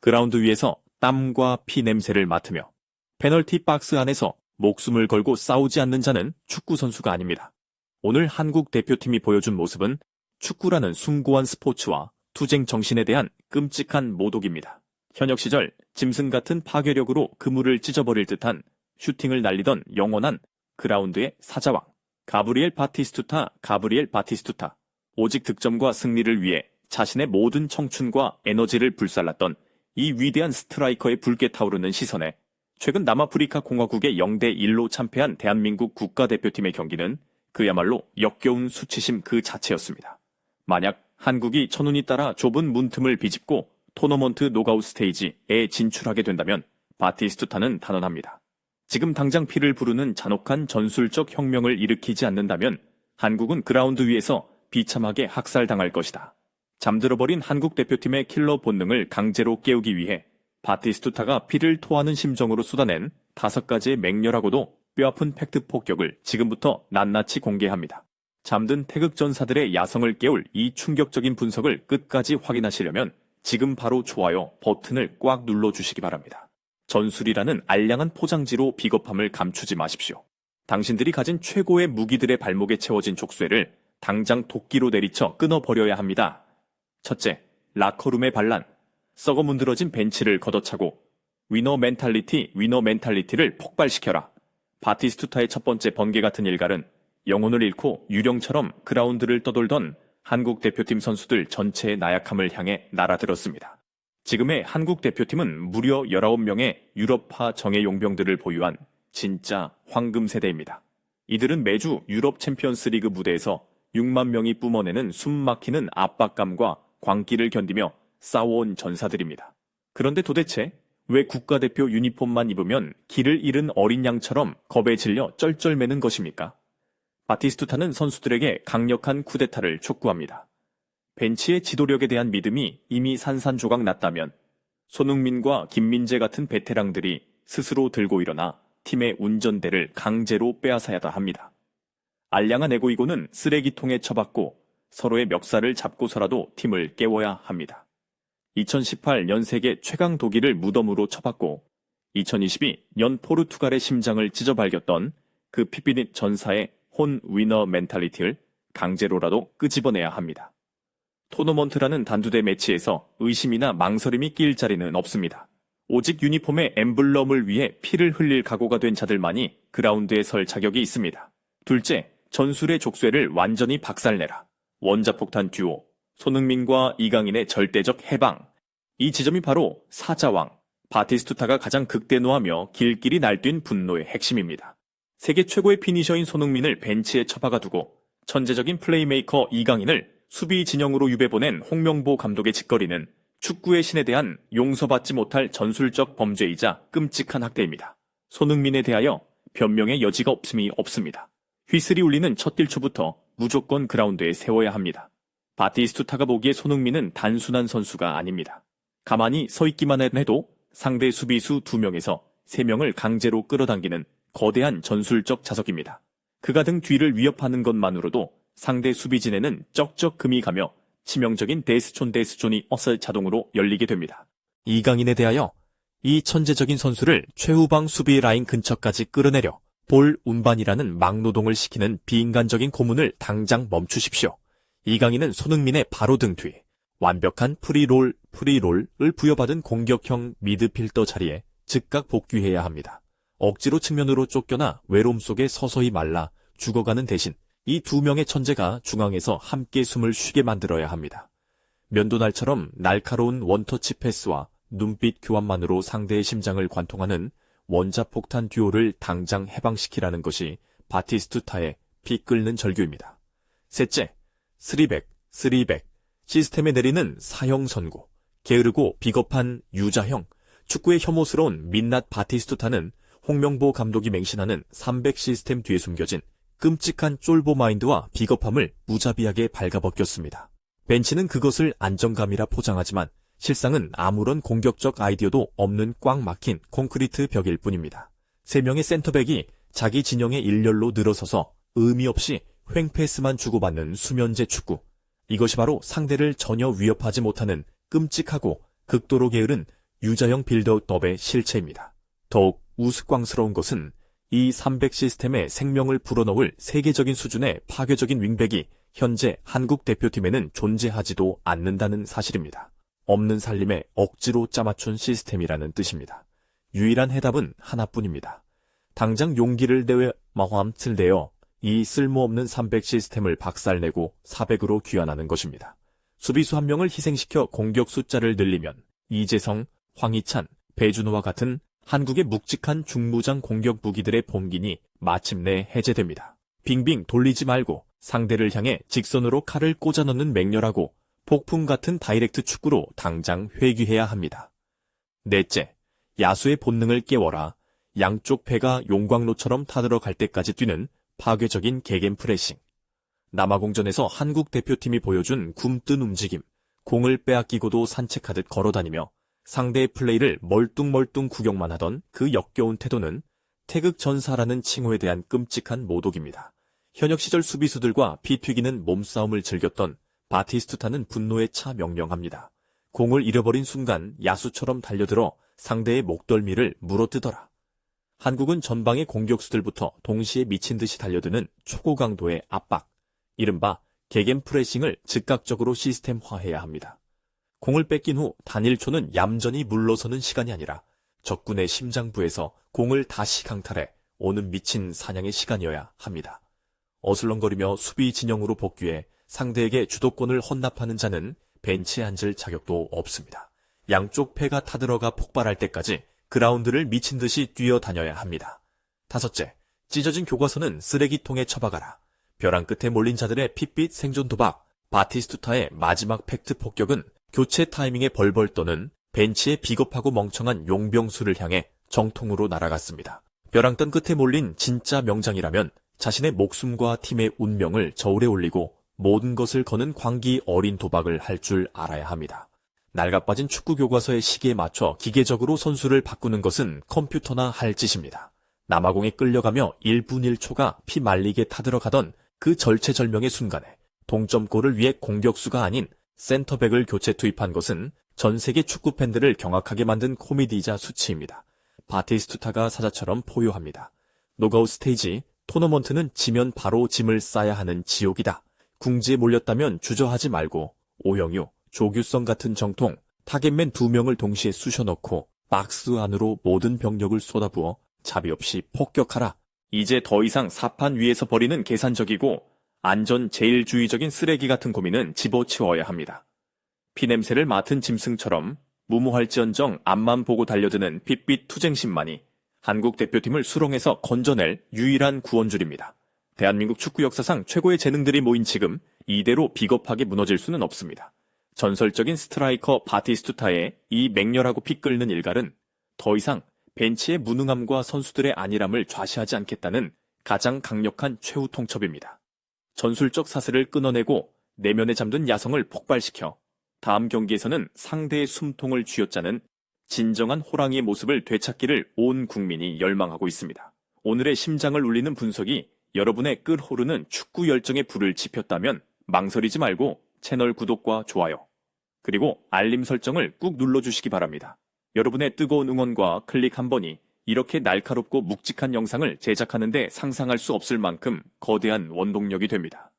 그라운드 위에서 땀과 피 냄새를 맡으며 페널티 박스 안에서 목숨을 걸고 싸우지 않는 자는 축구 선수가 아닙니다. 오늘 한국 대표팀이 보여준 모습은 축구라는 숭고한 스포츠와 투쟁 정신에 대한 끔찍한 모독입니다. 현역 시절 짐승 같은 파괴력으로 그물을 찢어버릴 듯한 슈팅을 날리던 영원한 그라운드의 사자왕 가브리엘 바티스투타. 오직 득점과 승리를 위해 자신의 모든 청춘과 에너지를 불살랐던 이 위대한 스트라이커의 붉게 타오르는 시선에 최근 남아프리카 공화국의 0대1로 참패한 대한민국 국가대표팀의 경기는 그야말로 역겨운 수치심 그 자체였습니다. 만약 한국이 천운이 따라 좁은 문틈을 비집고 토너먼트 노가웃 스테이지에 진출하게 된다면 바티스투타는 단언합니다. 지금 당장 피를 부르는 잔혹한 전술적 혁명을 일으키지 않는다면 한국은 그라운드 위에서 비참하게 학살당할 것이다. 잠들어버린 한국 대표팀의 킬러 본능을 강제로 깨우기 위해 바티스투타가 피를 토하는 심정으로 쏟아낸 5가지의 맹렬하고도 뼈아픈 팩트 폭격을 지금부터 낱낱이 공개합니다. 잠든 태극전사들의 야성을 깨울 이 충격적인 분석을 끝까지 확인하시려면 지금 바로 좋아요 버튼을 꽉 눌러주시기 바랍니다. 전술이라는 알량한 포장지로 비겁함을 감추지 마십시오. 당신들이 가진 최고의 무기들의 발목에 채워진 족쇄를 당장 도끼로 내리쳐 끊어버려야 합니다. 첫째, 라커룸의 반란. 썩어 문드러진 벤치를 걷어차고 위너 멘탈리티를 폭발시켜라. 바티스투타의 첫 번째 번개 같은 일갈은 영혼을 잃고 유령처럼 그라운드를 떠돌던 한국 대표팀 선수들 전체의 나약함을 향해 날아들었습니다. 지금의 한국 대표팀은 무려 19명의 유럽파 정예 용병들을 보유한 진짜 황금 세대입니다. 이들은 매주 유럽 챔피언스 리그 무대에서 6만 명이 뿜어내는 숨막히는 압박감과 광기를 견디며 싸워온 전사들입니다. 그런데 도대체 왜 국가대표 유니폼만 입으면 길을 잃은 어린 양처럼 겁에 질려 쩔쩔매는 것입니까? 바티스투타는 선수들에게 강력한 쿠데타를 촉구합니다. 벤치의 지도력에 대한 믿음이 이미 산산조각 났다면 손흥민과 김민재 같은 베테랑들이 스스로 들고 일어나 팀의 운전대를 강제로 빼앗아야 합니다. 알량한 에고이고는 쓰레기통에 처박고 서로의 멱살을 잡고서라도 팀을 깨워야 합니다. 2018년 세계 최강 독일을 무덤으로 쳐박고 2022년 포르투갈의 심장을 찢어발겼던 그 피피닛 전사의 혼 위너 멘탈리티를 강제로라도 끄집어내야 합니다. 토너먼트라는 단두대 매치에서 의심이나 망설임이 끼일 자리는 없습니다. 오직 유니폼의 엠블럼을 위해 피를 흘릴 각오가 된 자들만이 그라운드에 설 자격이 있습니다. 둘째, 전술의 족쇄를 완전히 박살내라. 원자폭탄 듀오, 손흥민과 이강인의 절대적 해방. 이 지점이 바로 사자왕, 바티스투타가 가장 극대노하며 길길이 날뛴 분노의 핵심입니다. 세계 최고의 피니셔인 손흥민을 벤치에 처박아 두고 천재적인 플레이메이커 이강인을 수비 진영으로 유배보낸 홍명보 감독의 짓거리는 축구의 신에 대한 용서받지 못할 전술적 범죄이자 끔찍한 학대입니다. 손흥민에 대하여 변명의 여지가 없습니다. 휘슬이 울리는 첫 딜초부터 무조건 그라운드에 세워야 합니다. 바티스투타가 보기에 손흥민은 단순한 선수가 아닙니다. 가만히 서 있기만 해도 상대 수비수 2명에서 3명을 강제로 끌어당기는 거대한 전술적 자석입니다. 그가 등 뒤를 위협하는 것만으로도 상대 수비진에는 쩍쩍 금이 가며 치명적인 데스존이 자동으로 열리게 됩니다. 이강인에 대하여 이 천재적인 선수를 최후방 수비 라인 근처까지 끌어내려 볼 운반이라는 막노동을 시키는 비인간적인 고문을 당장 멈추십시오. 이강인은 손흥민의 바로 등 뒤 완벽한 프리롤을 부여받은 공격형 미드필더 자리에 즉각 복귀해야 합니다. 억지로 측면으로 쫓겨나 외로움 속에 서서히 말라 죽어가는 대신 이 2명의 천재가 중앙에서 함께 숨을 쉬게 만들어야 합니다. 면도날처럼 날카로운 원터치 패스와 눈빛 교환만으로 상대의 심장을 관통하는 원자폭탄 듀오를 당장 해방시키라는 것이 바티스투타의 피 끓는 절규입니다. 셋째, 3백, 시스템에 내리는 사형 선고, 게으르고 비겁한 유자형, 축구의 혐오스러운 민낯 바티스투타는 홍명보 감독이 맹신하는 300 시스템 뒤에 숨겨진 끔찍한 쫄보 마인드와 비겁함을 무자비하게 발가벗겼습니다. 벤치는 그것을 안정감이라 포장하지만 실상은 아무런 공격적 아이디어도 없는 꽉 막힌 콘크리트 벽일 뿐입니다. 3명의 센터백이 자기 진영의 일렬로 늘어서서 의미 없이 횡패스만 주고받는 수면제 축구. 이것이 바로 상대를 전혀 위협하지 못하는 끔찍하고 극도로 게으른 유자형 빌드업의 실체입니다. 더욱 우스꽝스러운 것은 이 300 시스템에 생명을 불어넣을 세계적인 수준의 파괴적인 윙백이 현재 한국 대표팀에는 존재하지도 않는다는 사실입니다. 없는 살림에 억지로 짜맞춘 시스템이라는 뜻입니다. 유일한 해답은 하나뿐입니다. 당장 용기를 내어 마음을 내어 이 쓸모없는 300 시스템을 박살내고 400으로 귀환하는 것입니다. 수비수 한 명을 희생시켜 공격 숫자를 늘리면 이재성, 황희찬, 배준호와 같은 한국의 묵직한 중무장 공격 무기들의 봉긴이 마침내 해제됩니다. 빙빙 돌리지 말고 상대를 향해 직선으로 칼을 꽂아 넣는 맹렬하고 폭풍 같은 다이렉트 축구로 당장 회귀해야 합니다. 넷째, 야수의 본능을 깨워라. 양쪽 배가 용광로처럼 타들어갈 때까지 뛰는 파괴적인 개겐 프레싱. 남아공전에서 한국 대표팀이 보여준 굼뜬 움직임, 공을 빼앗기고도 산책하듯 걸어다니며 상대의 플레이를 멀뚱멀뚱 구경만 하던 그 역겨운 태도는 태극전사라는 칭호에 대한 끔찍한 모독입니다. 현역 시절 수비수들과 피 튀기는 몸싸움을 즐겼던 바티스투타는 분노에 차 명령합니다. 공을 잃어버린 순간 야수처럼 달려들어 상대의 목덜미를 물어뜯어라. 한국은 전방의 공격수들부터 동시에 미친 듯이 달려드는 초고강도의 압박, 이른바 개겐 프레싱을 즉각적으로 시스템화해야 합니다. 공을 뺏긴 후 단일초는 얌전히 물러서는 시간이 아니라 적군의 심장부에서 공을 다시 강탈해 오는 미친 사냥의 시간이어야 합니다. 어슬렁거리며 수비 진영으로 복귀해 상대에게 주도권을 헌납하는 자는 벤치에 앉을 자격도 없습니다. 양쪽 패가 타들어가 폭발할 때까지 그라운드를 미친 듯이 뛰어다녀야 합니다. 다섯째, 찢어진 교과서는 쓰레기통에 처박아라. 벼랑 끝에 몰린 자들의 핏빛 생존 도박, 바티스투타의 마지막 팩트 폭격은 교체 타이밍에 벌벌 떠는 벤치의 비겁하고 멍청한 용병수를 향해 정통으로 날아갔습니다. 벼랑간 끝에 몰린 진짜 명장이라면 자신의 목숨과 팀의 운명을 저울에 올리고 모든 것을 거는 광기 어린 도박을 할 줄 알아야 합니다. 낡아빠진 축구 교과서의 시기에 맞춰 기계적으로 선수를 바꾸는 것은 컴퓨터나 할 짓입니다. 남아공에 끌려가며 1분 1초가 피 말리게 타들어가던 그 절체절명의 순간에 동점골을 위해 공격수가 아닌 센터백을 교체 투입한 것은 전 세계 축구 팬들을 경악하게 만든 코미디이자 수치입니다. 바티스투타가 사자처럼 포효합니다. 노가웃 스테이지, 토너먼트는 지면 바로 짐을 싸야 하는 지옥이다. 궁지에 몰렸다면 주저하지 말고 오영유, 조규성 같은 정통, 타겟맨 2명을 동시에 쑤셔넣고 박스 안으로 모든 병력을 쏟아부어 자비 없이 폭격하라. 이제 더 이상 사판 위에서 벌이는 계산적이고 안전 제일주의적인 쓰레기 같은 고민은 집어치워야 합니다. 피냄새를 맡은 짐승처럼 무모할지언정 앞만 보고 달려드는 핏빛 투쟁심만이 한국 대표팀을 수렁에서 건져낼 유일한 구원줄입니다. 대한민국 축구 역사상 최고의 재능들이 모인 지금 이대로 비겁하게 무너질 수는 없습니다. 전설적인 스트라이커 바티스투타의 이 맹렬하고 피 끓는 일갈은 더 이상 벤치의 무능함과 선수들의 안일함을 좌시하지 않겠다는 가장 강력한 최후 통첩입니다. 전술적 사슬을 끊어내고 내면에 잠든 야성을 폭발시켜 다음 경기에서는 상대의 숨통을 쥐어짜는 진정한 호랑이의 모습을 되찾기를 온 국민이 열망하고 있습니다. 오늘의 심장을 울리는 분석이 여러분의 끓어오르는 축구 열정에 불을 지폈다면 망설이지 말고 채널 구독과 좋아요, 그리고 알림 설정을 꾹 눌러주시기 바랍니다. 여러분의 뜨거운 응원과 클릭 한 번이 이렇게 날카롭고 묵직한 영상을 제작하는데 상상할 수 없을 만큼 거대한 원동력이 됩니다.